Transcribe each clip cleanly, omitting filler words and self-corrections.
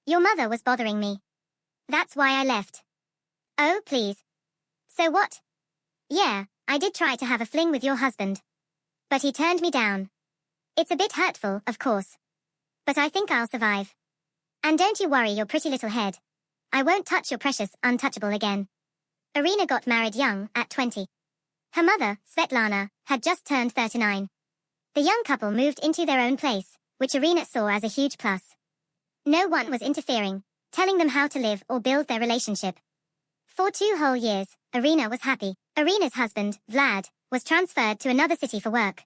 Your mother was bothering me. That's why I left. Oh, please. So what? Yeah, I did try to have a fling with your husband. But he turned me down. It's a bit hurtful, of course. But I think I'll survive. And don't you worry your pretty little head. I won't touch your precious untouchable again. Irina got married young, at 20. Her mother, Svetlana, had just turned 39. The young couple moved into their own place, which Irina saw as a huge plus. No one was interfering, telling them how to live or build their relationship. For 2 whole years, Irina was happy. Irina's husband, Vlad, was transferred to another city for work.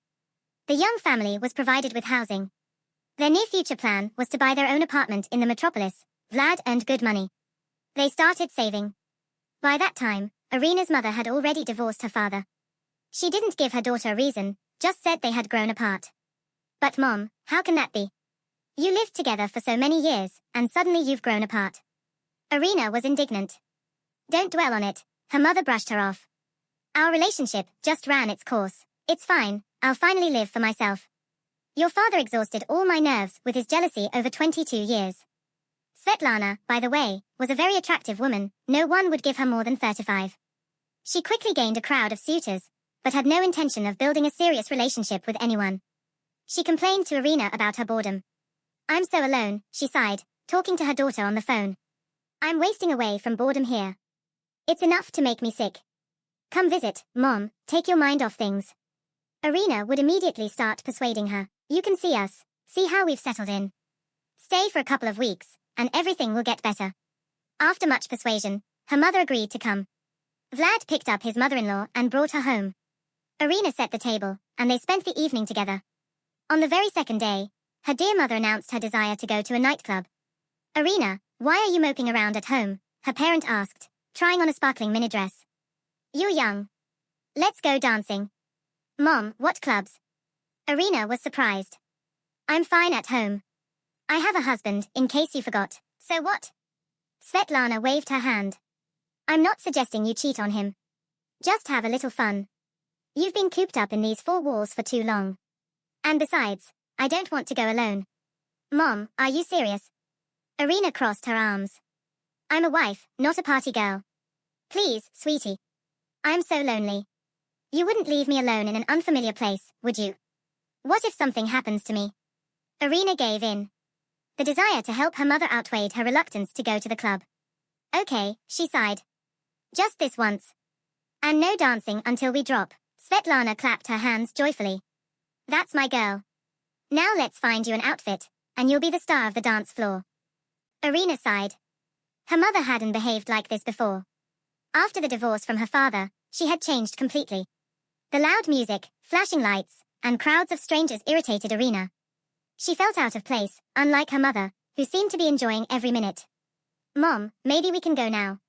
The young family was provided with housing. Their near future plan was to buy their own apartment in the metropolis. Vlad earned good money. They started saving. By that time, Irina's mother had already divorced her father. She didn't give her daughter a reason, just said they had grown apart. But Mom, how can that be? You lived together for so many years, and suddenly you've grown apart. Irina was indignant. Don't dwell on it, her mother brushed her off. Our relationship just ran its course. It's fine, I'll finally live for myself. Your father exhausted all my nerves with his jealousy over 22 years. Svetlana, by the way, was a very attractive woman, no one would give her more than 35. She quickly gained a crowd of suitors, but had no intention of building a serious relationship with anyone. She complained to Irina about her boredom. I'm so alone, she sighed, talking to her daughter on the phone. I'm wasting away from boredom here. It's enough to make me sick. Come visit, Mom, take your mind off things. Irina would immediately start persuading her. You can see us, see how we've settled in. Stay for a couple of weeks, and everything will get better. After much persuasion, her mother agreed to come. Vlad picked up his mother-in-law and brought her home. Irina set the table, and they spent the evening together. On the very second day, her dear mother announced her desire to go to a nightclub. Irina, why are you moping around at home? Her parent asked, trying on a sparkling mini dress. You're young. Let's go dancing. Mom, what clubs? Irina was surprised. I'm fine at home. I have a husband, in case you forgot. So what? Svetlana waved her hand. I'm not suggesting you cheat on him. Just have a little fun. You've been cooped up in these 4 walls for too long. And besides, I don't want to go alone. Mom, are you serious? Irina crossed her arms. I'm a wife, not a party girl. Please, sweetie. I'm so lonely. You wouldn't leave me alone in an unfamiliar place, would you? What if something happens to me? Irina gave in. The desire to help her mother outweighed her reluctance to go to the club. Okay, she sighed. Just this once. And no dancing until we drop. Svetlana clapped her hands joyfully. That's my girl. Now let's find you an outfit, and you'll be the star of the dance floor. Irina sighed. Her mother hadn't behaved like this before. After the divorce from her father, she had changed completely. The loud music, flashing lights, and crowds of strangers irritated Irina. She felt out of place, unlike her mother, who seemed to be enjoying every minute. Mom, maybe we can go now.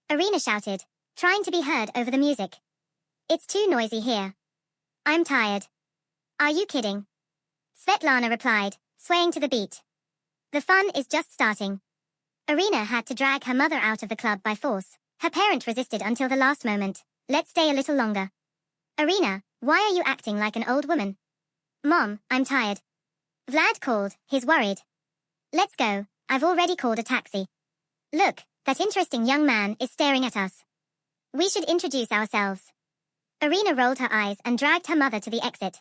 Irina shouted, trying to be heard over the music. It's too noisy here. I'm tired. Are you kidding? Svetlana replied, swaying to the beat. The fun is just starting. Irina had to drag her mother out of the club by force. Her parent resisted until the last moment. Let's stay a little longer. Irina, why are you acting like an old woman? Mom, I'm tired. Vlad called, he's worried. Let's go, I've already called a taxi. Look, that interesting young man is staring at us. We should introduce ourselves. Irina rolled her eyes and dragged her mother to the exit.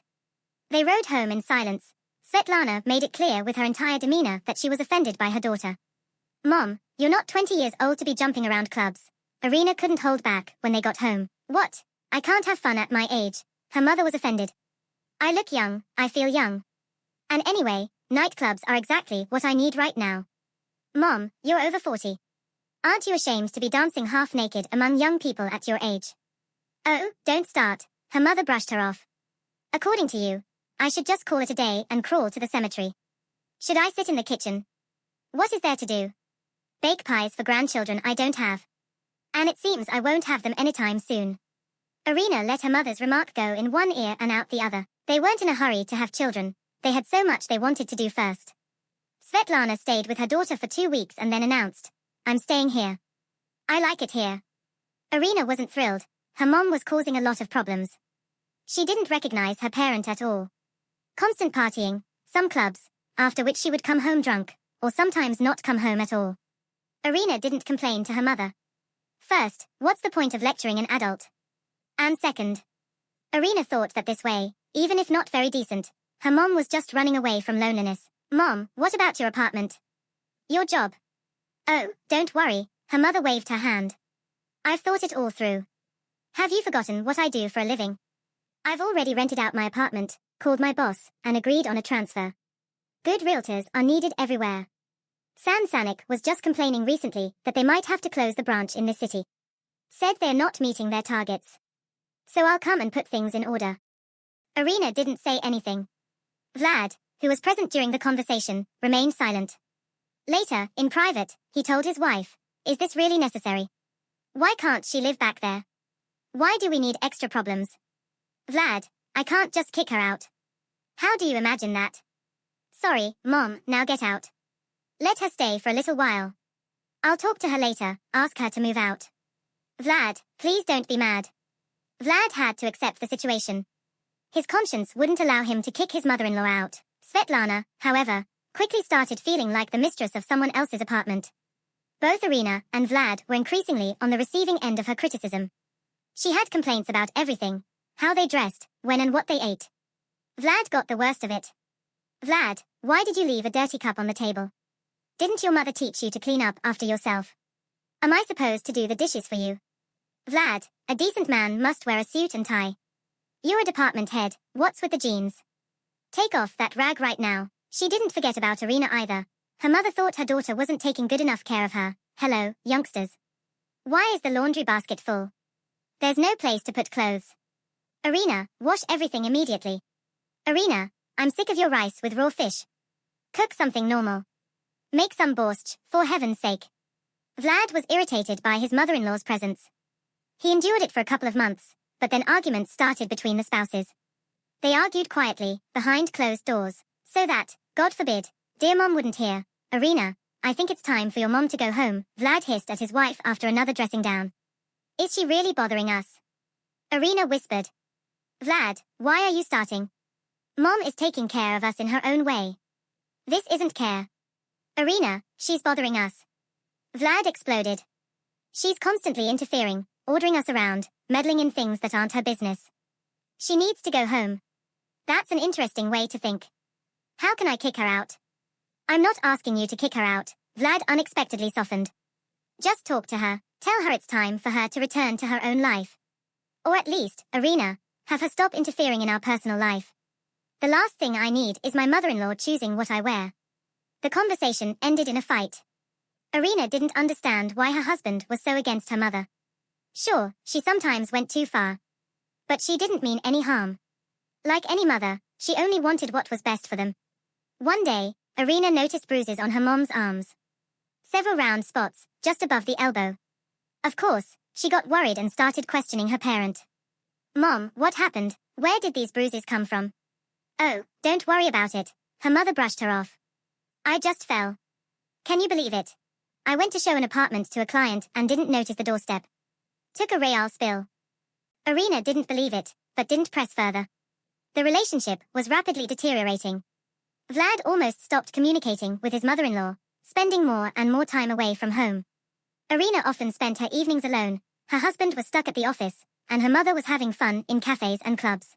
They rode home in silence. Svetlana made it clear with her entire demeanor that she was offended by her daughter. Mom, you're not 20 years old to be jumping around clubs. Irina couldn't hold back when they got home. What? I can't have fun at my age. Her mother was offended. I look young, I feel young. And anyway, nightclubs are exactly what I need right now. Mom, you're over 40. Aren't you ashamed to be dancing half naked among young people at your age? Oh, don't start. Her mother brushed her off. According to you, I should just call it a day and crawl to the cemetery. Should I sit in the kitchen? What is there to do? Bake pies for grandchildren I don't have. And it seems I won't have them anytime soon. Irina let her mother's remark go in one ear and out the other. They weren't in a hurry to have children. They had so much they wanted to do first. Svetlana stayed with her daughter for 2 weeks and then announced, I'm staying here. I like it here. Irina wasn't thrilled. Her mom was causing a lot of problems. She didn't recognize her parent at all. Constant partying, some clubs, after which she would come home drunk, or sometimes not come home at all. Irina didn't complain to her mother. First, what's the point of lecturing an adult? And second, Irina thought that this way, even if not very decent, her mom was just running away from loneliness. Mom, what about your apartment? Your job? Oh, don't worry, her mother waved her hand. I've thought it all through. Have you forgotten what I do for a living? I've already rented out my apartment, called my boss, and agreed on a transfer. Good realtors are needed everywhere. San Sanik was just complaining recently that they might have to close the branch in this city. Said they're not meeting their targets. So I'll come and put things in order. Irina didn't say anything. Vlad, who was present during the conversation, remained silent. Later, in private, he told his wife, "Is this really necessary? Why can't she live back there? Why do we need extra problems? Vlad, I can't just kick her out. How do you imagine that? Sorry, Mom, now get out. Let her stay for a little while. I'll talk to her later, ask her to move out." Vlad, please don't be mad. Vlad had to accept the situation. His conscience wouldn't allow him to kick his mother-in-law out. Svetlana, however, quickly started feeling like the mistress of someone else's apartment. Both Irina and Vlad were increasingly on the receiving end of her criticism. She had complaints about everything, how they dressed, when and what they ate. Vlad got the worst of it. Vlad, why did you leave a dirty cup on the table? Didn't your mother teach you to clean up after yourself? Am I supposed to do the dishes for you? Vlad, a decent man must wear a suit and tie. You're a department head, what's with the jeans? Take off that rag right now. She didn't forget about Irina either. Her mother thought her daughter wasn't taking good enough care of her. Hello, youngsters. Why is the laundry basket full? There's no place to put clothes. Irina, wash everything immediately. Irina, I'm sick of your rice with raw fish. Cook something normal. Make some borscht, for heaven's sake. Vlad was irritated by his mother-in-law's presence. He endured it for a couple of months, but then arguments started between the spouses. They argued quietly, behind closed doors, so that, God forbid, dear mom wouldn't hear. Irina, I think it's time for your mom to go home, Vlad hissed at his wife after another dressing down. Is she really bothering us? Irina whispered. Vlad, why are you starting? Mom is taking care of us in her own way. This isn't care. Irina, she's bothering us. Vlad exploded. She's constantly interfering, ordering us around, meddling in things that aren't her business. She needs to go home. That's an interesting way to think. How can I kick her out? I'm not asking you to kick her out, Vlad unexpectedly softened. Just talk to her, tell her it's time for her to return to her own life. Or at least, Irina, have her stop interfering in our personal life. The last thing I need is my mother-in-law choosing what I wear. The conversation ended in a fight. Irina didn't understand why her husband was so against her mother. Sure, she sometimes went too far. But she didn't mean any harm. Like any mother, she only wanted what was best for them. One day, Irina noticed bruises on her mom's arms. Several round spots, just above the elbow. Of course, she got worried and started questioning her parent. Mom, what happened? Where did these bruises come from? Oh, don't worry about it. Her mother brushed her off. I just fell. Can you believe it? I went to show an apartment to a client and didn't notice the doorstep. Took a real spill. Irina didn't believe it, but didn't press further. The relationship was rapidly deteriorating. Vlad almost stopped communicating with his mother-in-law, spending more and more time away from home. Irina often spent her evenings alone, her husband was stuck at the office, and her mother was having fun in cafes and clubs.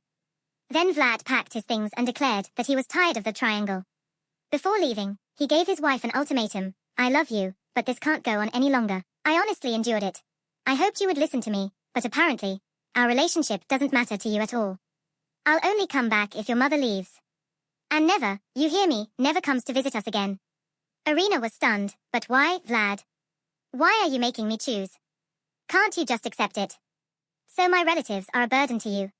Then Vlad packed his things and declared that he was tired of the triangle. Before leaving, he gave his wife an ultimatum: I love you, but this can't go on any longer. I honestly endured it. I hoped you would listen to me, but apparently, our relationship doesn't matter to you at all. I'll only come back if your mother leaves. And never, you hear me, never comes to visit us again. Irina was stunned, but why, Vlad? Why are you making me choose? Can't you just accept it? So my relatives are a burden to you.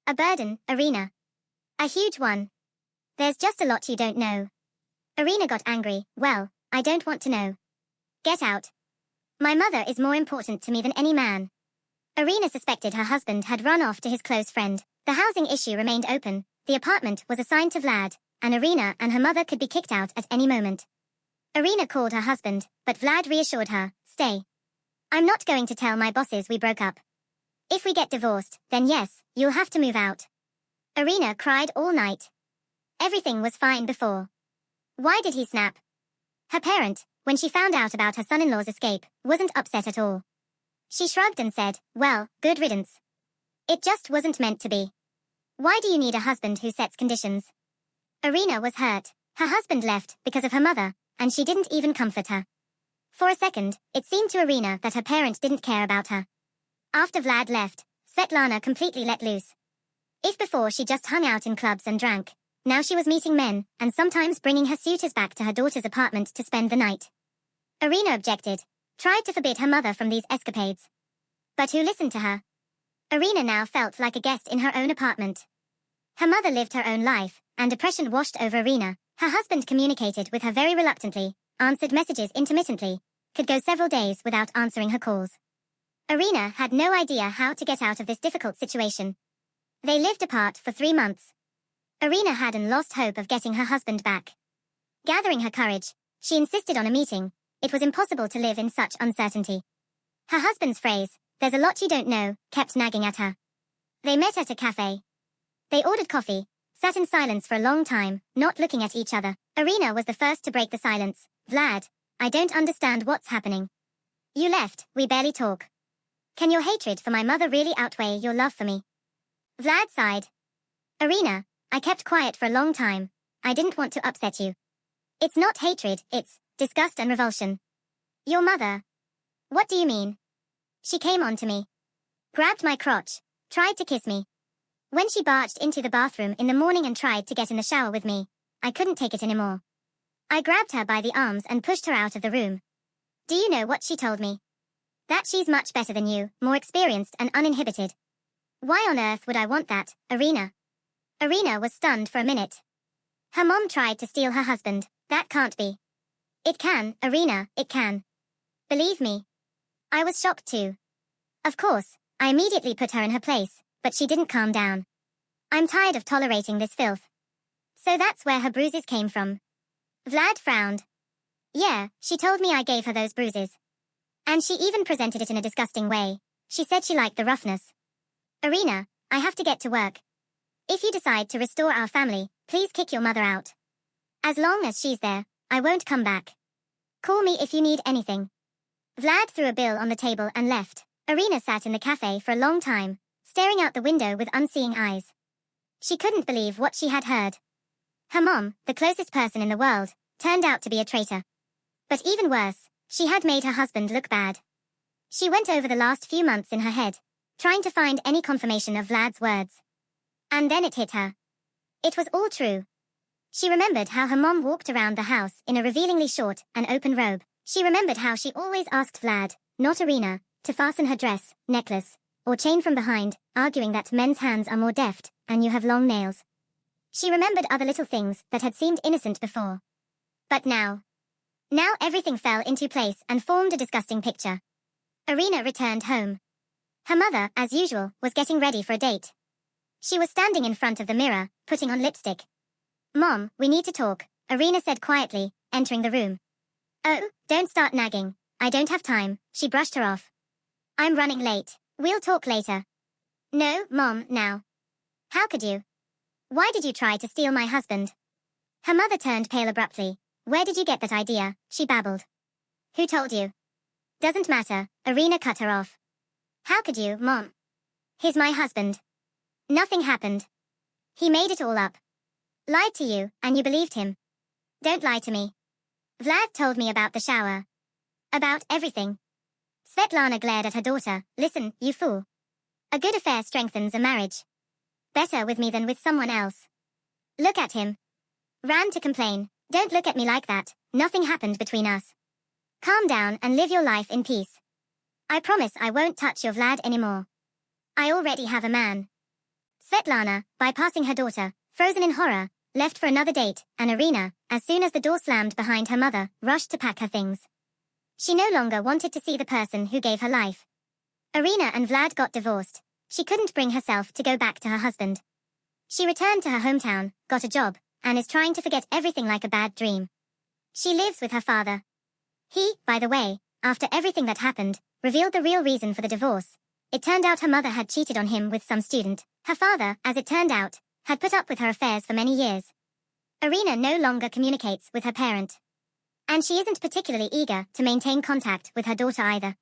A burden, Irina. A huge one. There's just a lot you don't know. Irina got angry. Well, I don't want to know. Get out. My mother is more important to me than any man. Irina suspected her husband had run off to his close friend. The housing issue remained open, the apartment was assigned to Vlad, and Irina and her mother could be kicked out at any moment. Irina called her husband, but Vlad reassured her, stay. I'm not going to tell my bosses we broke up. If we get divorced, then yes, you'll have to move out. Irina cried all night. Everything was fine before. Why did he snap? Her parent, when she found out about her son-in-law's escape, wasn't upset at all. She shrugged and said, well, good riddance. It just wasn't meant to be. Why do you need a husband who sets conditions? Irina was hurt. Her husband left because of her mother, and she didn't even comfort her. For a second, it seemed to Irina that her parent didn't care about her. After Vlad left, Svetlana completely let loose. If before she just hung out in clubs and drank, now she was meeting men and sometimes bringing her suitors back to her daughter's apartment to spend the night. Irina objected, tried to forbid her mother from these escapades. But who listened to her? Irina now felt like a guest in her own apartment. Her mother lived her own life, and depression washed over Irina. Her husband communicated with her very reluctantly, answered messages intermittently, could go several days without answering her calls. Irina had no idea how to get out of this difficult situation. They lived apart for 3 months. Irina hadn't lost hope of getting her husband back. Gathering her courage, she insisted on a meeting. It was impossible to live in such uncertainty. Her husband's phrase, "There's a lot you don't know," kept nagging at her. They met at a cafe. They ordered coffee, sat in silence for a long time, not looking at each other. Irina was the first to break the silence. Vlad, I don't understand what's happening. You left, we barely talk. Can your hatred for my mother really outweigh your love for me? Vlad sighed. Irina, I kept quiet for a long time. I didn't want to upset you. It's not hatred, it's disgust and revulsion. Your mother. What do you mean? She came on to me. Grabbed my crotch. Tried to kiss me. When she barged into the bathroom in the morning and tried to get in the shower with me, I couldn't take it anymore. I grabbed her by the arms and pushed her out of the room. Do you know what she told me? That she's much better than you, more experienced and uninhibited. Why on earth would I want that, Irina? Irina was stunned for a minute. Her mom tried to steal her husband. That can't be. It can, Irina, it can. Believe me. I was shocked too. Of course, I immediately put her in her place, but she didn't calm down. I'm tired of tolerating this filth. So that's where her bruises came from. Vlad frowned. Yeah, she told me I gave her those bruises. And she even presented it in a disgusting way. She said she liked the roughness. Irina, I have to get to work. If you decide to restore our family, please kick your mother out. As long as she's there, I won't come back. Call me if you need anything. Vlad threw a bill on the table and left. Irina sat in the cafe for a long time, staring out the window with unseeing eyes. She couldn't believe what she had heard. Her mom, the closest person in the world, turned out to be a traitor. But even worse, she had made her husband look bad. She went over the last few months in her head, trying to find any confirmation of Vlad's words. And then it hit her. It was all true. She remembered how her mom walked around the house in a revealingly short and open robe. She remembered how she always asked Vlad, not Irina, to fasten her dress, necklace, or chain from behind, arguing that men's hands are more deft, and you have long nails. She remembered other little things that had seemed innocent before. But now everything fell into place and formed a disgusting picture. Irina returned home. Her mother, as usual, was getting ready for a date. She was standing in front of the mirror, putting on lipstick. Mom, we need to talk, Irina said quietly, entering the room. Oh, don't start nagging. I don't have time, she brushed her off. I'm running late. We'll talk later. No, Mom, now. How could you? Why did you try to steal my husband? Her mother turned pale abruptly. Where did you get that idea? She babbled. Who told you? Doesn't matter, Irina cut her off. How could you, Mom? He's my husband. Nothing happened. He made it all up. Lied to you, and you believed him. Don't lie to me. Vlad told me about the shower. About everything. Svetlana glared at her daughter. Listen, you fool. A good affair strengthens a marriage. Better with me than with someone else. Look at him. Ran to complain. Don't look at me like that. Nothing happened between us. Calm down and live your life in peace. I promise I won't touch your Vlad anymore. I already have a man. Svetlana, bypassing her daughter, frozen in horror, left for another date, and Irina, as soon as the door slammed behind her mother, rushed to pack her things. She no longer wanted to see the person who gave her life. Irina and Vlad got divorced. She couldn't bring herself to go back to her husband. She returned to her hometown, got a job, and is trying to forget everything like a bad dream. She lives with her father. He, by the way, after everything that happened, revealed the real reason for the divorce. It turned out her mother had cheated on him with some student. Her father, as it turned out, had put up with her affairs for many years. Irina no longer communicates with her parent. And she isn't particularly eager to maintain contact with her daughter either.